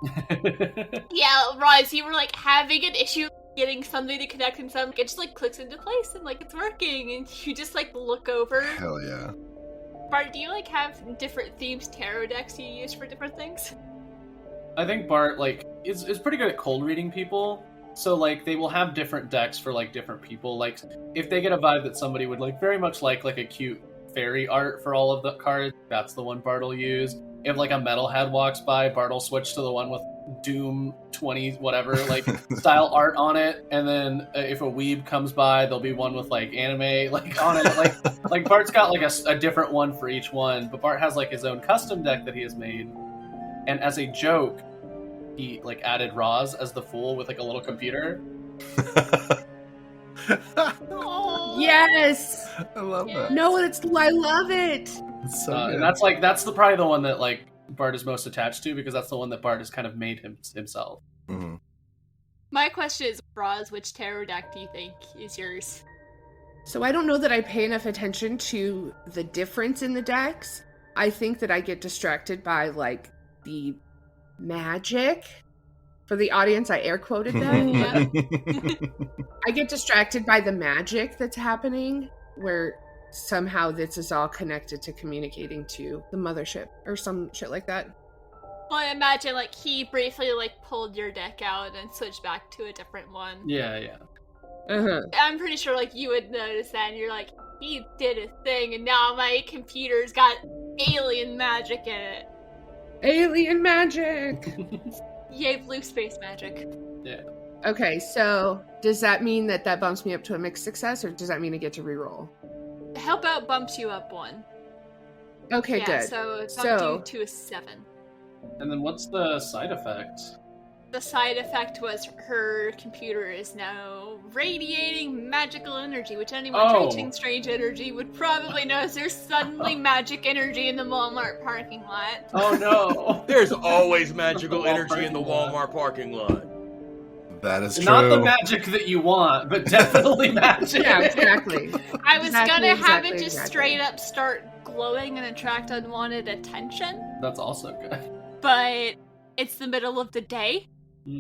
Yeah, Roz, you were like having an issue getting something to connect and something. It just like clicks into place and like it's working, and you just like look over.
Hell yeah.
Bart, do you like have different themed tarot decks you use for different things?
I think Bart like is pretty good at cold reading people. So like they will have different decks for like different people. Like if they get a vibe that somebody would like very much like a cute fairy art for all of the cards, that's the one Bart will use. If like a metalhead walks by, Bart will switch to the one with Doom 20 whatever like style art on it. And then if a weeb comes by, there'll be one with like anime like on it. Like Bart's got like a different one for each one. But Bart has like his own custom deck that he has made. And as a joke, he like added Roz as the fool with like a little computer.
Yes.
I love that.
No, I love it.
It's so good.
And that's probably the one that like Bart is most attached to, because that's the one that Bart has kind of made himself.
Mhm.
My question is, Roz, which tarot deck do you think is yours?
So I don't know that I pay enough attention to the difference in the decks. I think that I get distracted by like the magic. For the audience, I air quoted that.
Yeah.
I get distracted by the magic that's happening, where somehow this is all connected to communicating to the mothership or some shit like that.
Well, I imagine like he briefly like pulled your deck out and switched back to a different one.
Yeah.
Uh-huh.
I'm pretty sure like you would notice that, and you're like, he did a thing, and now my computer's got alien magic in it.
Alien magic!
Yay, blue space magic.
Yeah.
Okay, so does that mean that bumps me up to a mixed success, or does that mean I get to reroll?
Help out bumps you up one.
Okay,
Yeah,
good.
so it's
So-
up to a 7.
And then what's the side effect?
The side effect was her computer is now radiating magical energy, which anyone teaching strange energy would probably notice there's suddenly magic energy in the Walmart parking lot.
Oh no!
There's always magical energy in the Walmart parking lot.
That is true.
Not the magic that you want, but definitely magic.
Yeah, exactly.
I was gonna have it just
exactly.
straight up start glowing and attract unwanted attention,
That's also good.
but it's the middle of the day. But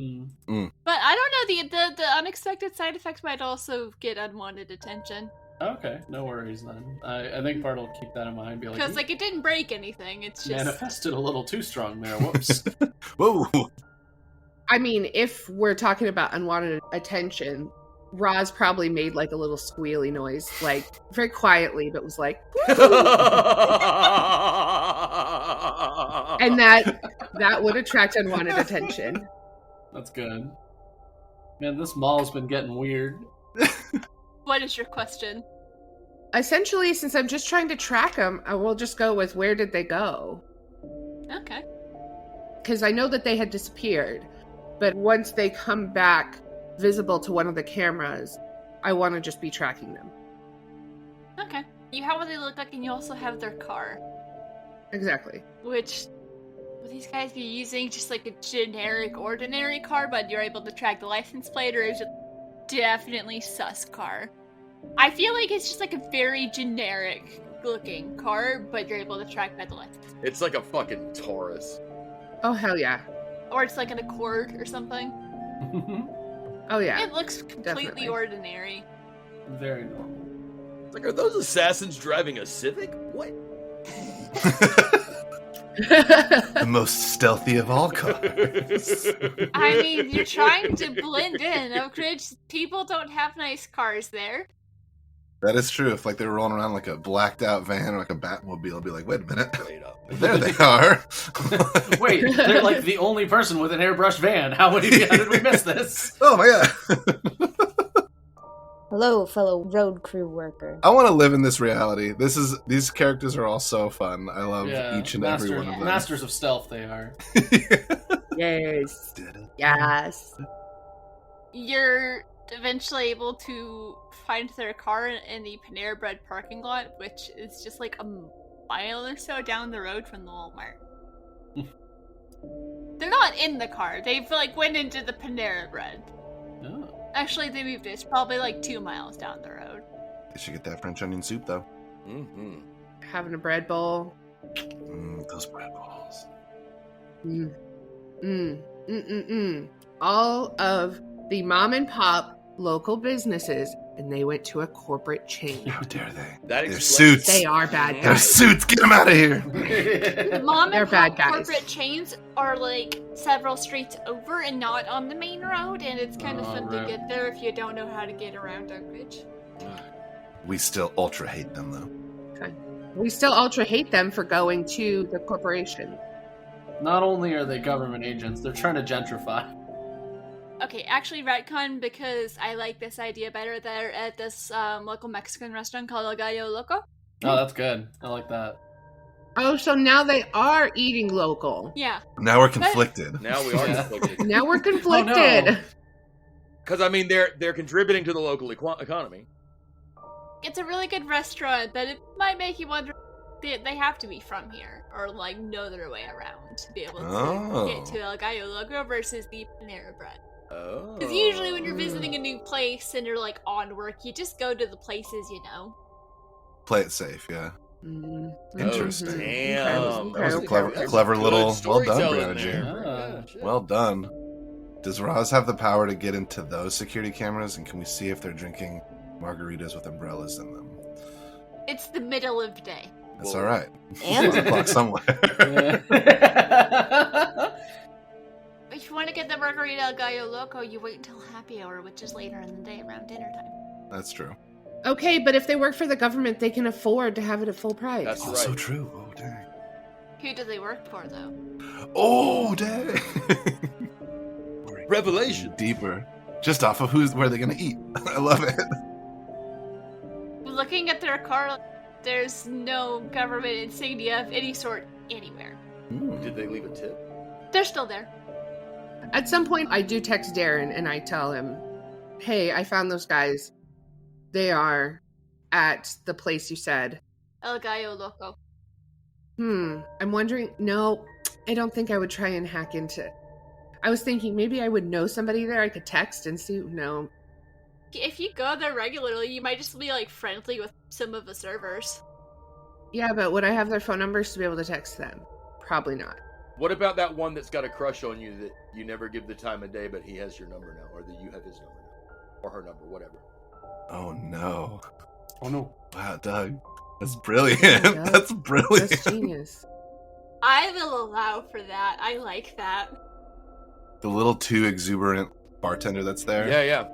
I don't know, the unexpected side effects might also get unwanted attention.
Okay, no worries then. I think Bart will keep that in mind. Be like,
Because, like, it didn't break anything, it's just...
manifested a little too strong there. Whoops.
Whoa.
I mean, if we're talking about unwanted attention, Roz probably made like a little squealy noise, like very quietly, but was like, and that would attract unwanted attention.
That's good. Man, this mall's been getting weird.
What is your question?
Essentially, since I'm just trying to track them, I will just go with where did they go?
Okay.
Because I know that they had disappeared, but once they come back visible to one of the cameras, I want to just be tracking them.
Okay. You have what they look like, and you also have their car.
Exactly.
Which, will these guys be using just like a generic, ordinary car, but you're able to track the license plate, or is it definitely sus car? I feel like it's just like a very generic looking car, but you're able to track by the license.
It's like a fucking Taurus.
Oh, hell yeah.
Or it's like an Accord or something.
Oh, yeah.
It looks completely
definitely.
ordinary.
Very normal.
Like, are those assassins driving a Civic? What?
The most stealthy of all cars.
I mean, you're trying to blend in. Oak Ridge, people don't have nice cars there.
That is true. If like they were rolling around like a blacked out van or like a Batmobile, I'd be like, wait a minute.
Wait up.
There they are.
Wait, they're like the only person with an airbrush van. How did we miss this?
Oh my god.
Hello, fellow road crew worker.
I want to live in this reality. These characters are all so fun. I love each and every one of them.
Masters of stealth, they are.
Yes. Yes.
You're eventually able to find their car in the Panera Bread parking lot, which is just like a mile or so down the road from the Walmart. They're not in the car. They've like went into the Panera Bread.
Oh.
Actually, they moved it. It's probably like 2 miles down the road.
They should get that French onion soup though.
Mm-hmm.
Having a bread bowl.
Those bread balls.
All of the mom and pop local businesses, and they went to a corporate chain.
How dare they?
That
They're
explains-
suits.
They are bad
They're
guys.
suits. Get them out of here.
The mom
They're
and
bad
pop
guys.
corporate chains are like several streets over and not on the main road, and it's kind of fun
right.
to get there if you don't know how to get around Oak Ridge.
We still ultra hate them, though.
We still ultra hate them for going to the corporation.
Not only are they government agents, they're trying to gentrify.
Okay, actually retcon because I like this idea better. They're at this local Mexican restaurant called El Gallo Loco.
Oh, that's good. I like that.
Oh, so now they are eating local.
Yeah.
Now we're conflicted.
Now we are
Yeah.
conflicted.
Now we're conflicted.
Oh, no.
Because I mean, they're contributing to the local economy.
It's a really good restaurant, but it might make you wonder if they have to be from here or like know their way around to be able to get to El Gallo Loco versus the Panera Bread.
Oh.
Because usually when you're visiting a new place and you're like on work, you just go to the places you know.
Play it safe, yeah. Interesting.
Oh, damn.
That was a
Okay.
clever
Good
little. Well done,
storytelling
Brianna G.
there.
Ah.
Yeah, shit.
Well done. Does Roz have the power to get into those security cameras, and can we see if they're drinking margaritas with umbrellas in them?
It's the middle of the day.
That's
Whoa.
all right.
And
There's a clock somewhere.
If you want to get the margarita El Gallo Loco, you wait until happy hour, which is later in the day around dinner time.
That's true.
Okay, but if they work for the government, they can afford to have it at full price.
That's
Also
right.
true. Oh dang.
Who do they work for, though?
Oh dang.
Revelation.
Deeper. Just off of where they're gonna eat. I love it.
Looking at their car, there's no government insignia of any sort anywhere.
Did they leave a tip?
They're still there.
At some point, I do text Darren and I tell him, hey, I found those guys. They are at the place you said.
El Gallo Loco.
I'm wondering. No, I don't think I would try and hack into it. I was thinking maybe I would know somebody there I could text and see. No.
If you go there regularly, you might just be like friendly with some of the servers.
Yeah, but would I have their phone numbers to be able to text them? Probably not.
What about that one that's got a crush on you that you never give the time of day, but he has your number now, or that you have his number now, or her number, whatever?
Oh no.
Oh no.
Wow, Doug. That's brilliant.
Doug.
That's brilliant.
That's genius.
I will allow for that. I like that.
The little too exuberant bartender that's there.
Yeah, yeah.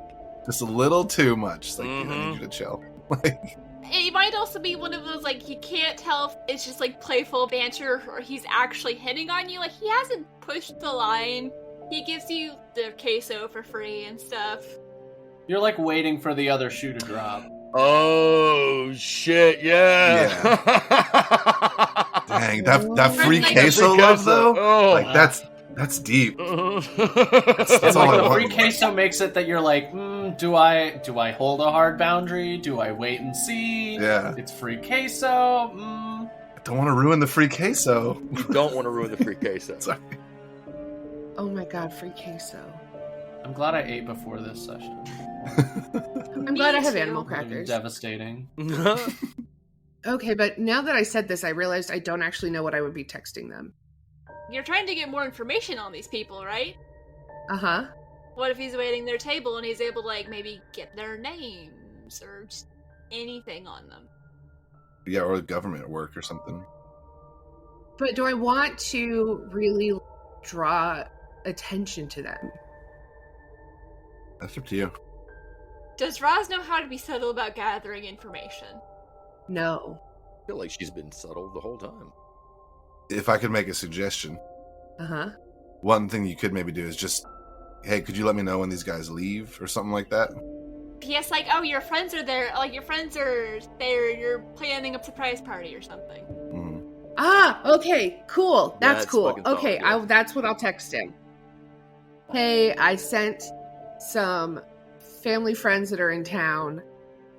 Just a little too much. It's like, dude, I
Mhm.
need you to chill. Like,
It might also be one of those, like, you can't tell if it's just, like, playful banter or he's actually hitting on you. Like, he hasn't pushed the line. He gives you the queso for free and stuff.
You're like waiting for the other shoe to drop.
Oh shit! Yeah.
dang, that free
Like-
queso love though.
Oh.
Like that's deep.
That's
That's
And
all
like
I
the
want.
free queso makes it that you're like, do I hold a hard boundary? Do I wait and see?
Yeah.
It's free queso.
I don't want to ruin the free queso.
You don't want to ruin the free queso.
Sorry.
Oh my god, free queso.
I'm glad I ate before this session.
I'm glad I have
too.
animal
It would've been
crackers.
devastating.
Okay, but now that I said this, I realized I don't actually know what I would be texting them.
You're trying to get more information on these people, right?
Uh-huh.
What if he's waiting their table and he's able to, like, maybe get their names or just anything on them?
Yeah, or government work or something.
But do I want to really draw attention to them?
That's up to you.
Does Roz know how to be subtle about gathering information?
No.
I feel like she's been subtle the whole time.
If I could make a suggestion,
Uh-huh.
one thing you could maybe do is just, hey, could you let me know when these guys leave or something like that?
P.S. like, oh, your friends are there. Like, your friends are there. You're planning a surprise party or something.
Mhm.
Ah, okay, cool. That's
That's
cool.
fucking solid,
Okay,
yeah.
that's what I'll text him. Hey, I sent some family friends that are in town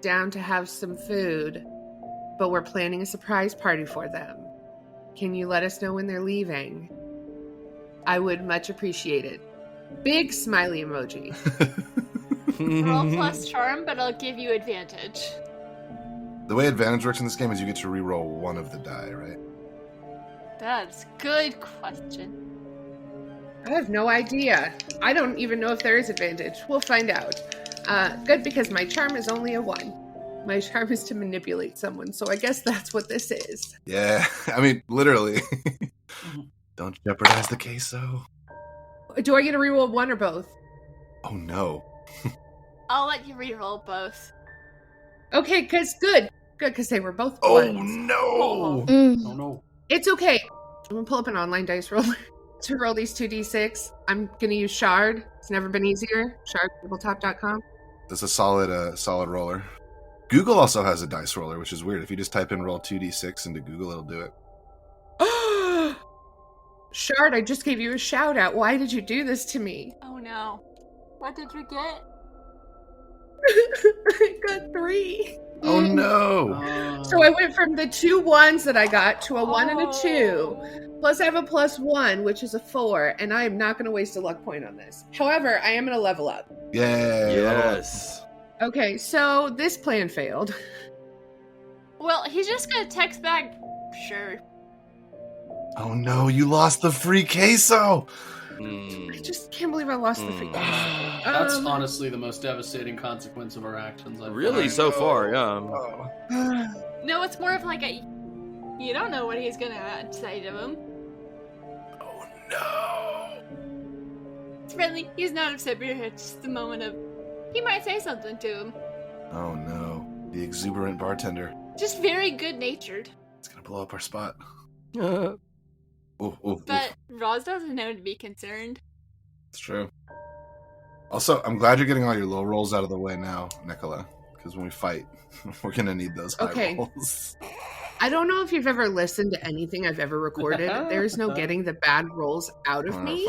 down to have some food, but we're planning a surprise party for them. Can you let us know when they're leaving? I would much appreciate it. Big smiley emoji.
Roll plus charm, but I'll give you advantage.
The way advantage works in this game is you get to re-roll one of the die, right?
That's a good question.
I have no idea. I don't even know if there is advantage. We'll find out. Good, because my charm is only a 1. My charm is to manipulate someone, so I guess that's what this is.
Yeah, I mean, literally. Don't jeopardize the queso.
Do I get to reroll 1 or both?
Oh, no.
I'll let you reroll both.
Okay, because good, because they were both
Oh,
ones.
no.
Oh no.
It's okay. I'm going to pull up an online dice roller to roll these 2d6. I'm going to use Shard. It's never been easier. ShardTabletop.com.
That's a solid roller. Google also has a dice roller, which is weird. If you just type in roll 2d6 into Google, it'll do it.
Shard, I just gave you a shout out. Why did you do this to me?
Oh no. What did you get?
I got 3.
Oh, no.
So I went from the 2 1s that I got to a 1 and a 2. Plus I have a +1, which is a 4, and I am not going to waste a luck point on this. However, I am going to level up.
Yay.
Yes.
Okay, so this plan failed.
Well, he's just gonna text back, sure.
Oh, no. You lost the free queso.
I just can't believe I lost the free.
That's honestly the most devastating consequence of our actions.
Really, so far, yeah.
No, it's more of like a... You don't know what he's gonna say to him.
Oh, no.
It's friendly. He's not upset, but it's just the moment of... He might say something to him.
Oh, no. The exuberant bartender.
Just very good-natured.
It's going to blow up our spot.
Uh,
But Roz doesn't know to be concerned.
It's true. Also, I'm glad you're getting all your low rolls out of the way now, Nicola, because when we fight, we're going to need those high rolls.
I don't know if you've ever listened to anything I've ever recorded. There's no getting the bad rolls out of me.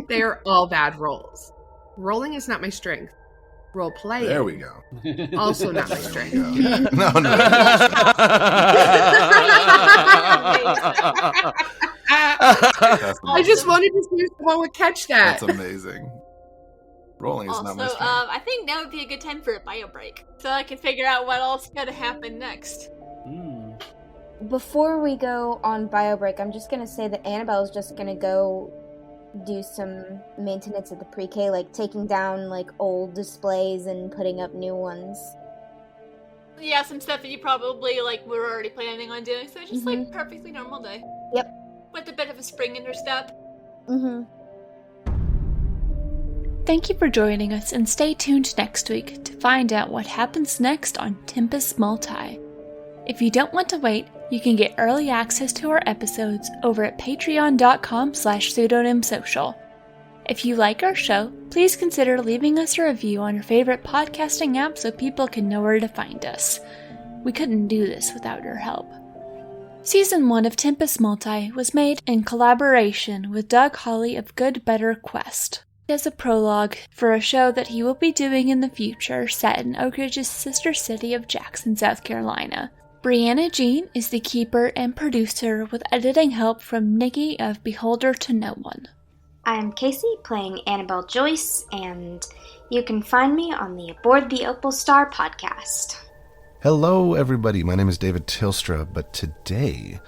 They're all bad rolls. Rolling is not my strength. Role playing.
There we go.
Also not my strength.
No.
I just wanted to see if someone would catch that.
That's amazing. Rolling is
Also,
not my strength.
I think now would be a good time for a bio break, so I can figure out what else is gonna happen next.
Before we go on bio break, I'm just gonna say that Annabelle's just gonna go do some maintenance at the pre-K, like taking down like old displays and putting up new ones.
Yeah, some stuff that you probably were already planning on doing, so just like perfectly normal day.
Yep.
With a bit of a spring in her step.
Thank you for joining us, and stay tuned next week to find out what happens next on Tempus Multae. If you don't want to wait, you can get early access to our episodes over at patreon.com/pseudonymsocial. If you like our show, please consider leaving us a review on your favorite podcasting app so people can know where to find us. We couldn't do this without your help. Season 1 of Tempus Multae was made in collaboration with Doug Hawley of Good Better Quest as a prologue for a show that he will be doing in the future set in Oak Ridge's sister city of Jackson, South Carolina. Brianna Jean is the keeper and producer with editing help from Nikki of Beholder to No One.
I'm Casey, playing Annabelle Joyce, and you can find me on the Aboard the Opal Star podcast.
Hello, everybody. My name is David Tilstra, but today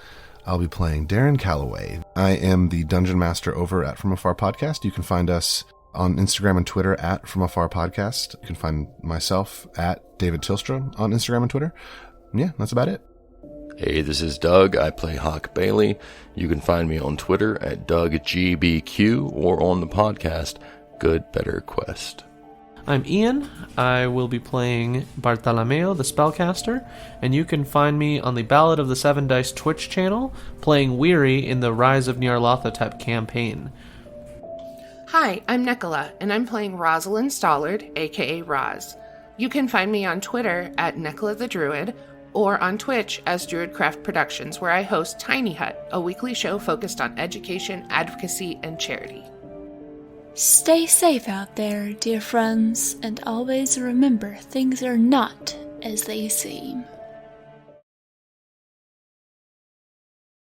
I'll be playing Darren Calloway. I am the Dungeon Master over at From Afar Podcast. You can find us on Instagram and Twitter at From Afar Podcast. You can find myself at David Tilstra on Instagram and Twitter. Yeah, that's about it.
Hey, this is Doug. I play Hock Bailey. You can find me on Twitter at DougGBQ or on the podcast Good Better Quest.
I'm Ian. I will be playing Bartolomeo, the Spellcaster, and you can find me on the Ballad of the Seven Dice Twitch channel, playing Weary in the Rise of Nyarlathotep campaign.
Hi, I'm Nicola, and I'm playing Rosalind Stollard, aka Roz. You can find me on Twitter at Nicola the Druid, or on Twitch as Druidcraft Productions, where I host Tiny Hut, a weekly show focused on education, advocacy, and charity.
Stay safe out there, dear friends, and always remember things are not as they seem.